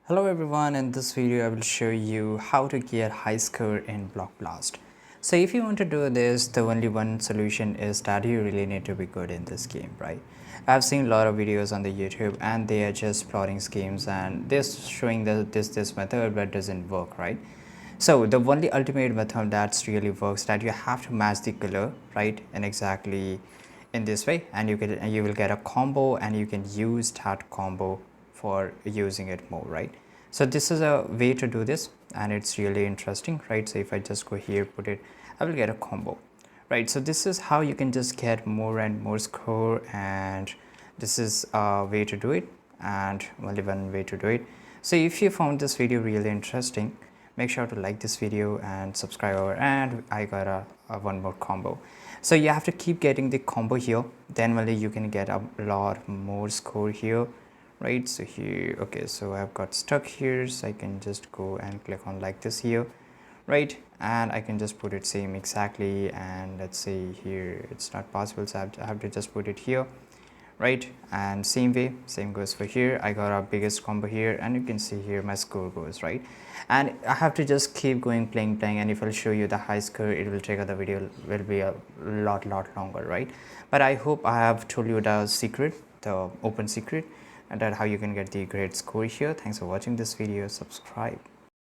Hello everyone, in this video I will show you how to get high score in Block Blast. So if you want to do this, the only one solution is that you really need to be good in this game, right? I've seen a lot of videos on the YouTube and they are just plotting schemes and they're showing that this method but doesn't work, right? So the only ultimate method that really works that you have to match the color, right, and exactly in this way, and you will get a combo and you can use that combo for using it more, right? So this is a way to do this and it's really interesting, right? So if I just go here, put it, I will get a combo, right? So this is how you can just get more and more score, and this is a way to do it and only one way to do it. So if you found this video really interesting, make sure to like this video and subscribe over, and I got a one more combo. So you have to keep getting the combo here, then only you can get a lot more score here, right? So here, okay, so I've got stuck here, so I can just go and click on like this here, right? And I can just put it same exactly, and let's say here it's not possible, so I have to just put it here, right? And same way, same goes for here. I got our biggest combo here and you can see here my score goes, right? And I have to just keep going playing, and if I'll show you the high score, it will take the video will be a lot longer, right? But I hope I have told you the secret, the open secret, and that how you can get the great score here. Thanks for watching this video. Subscribe.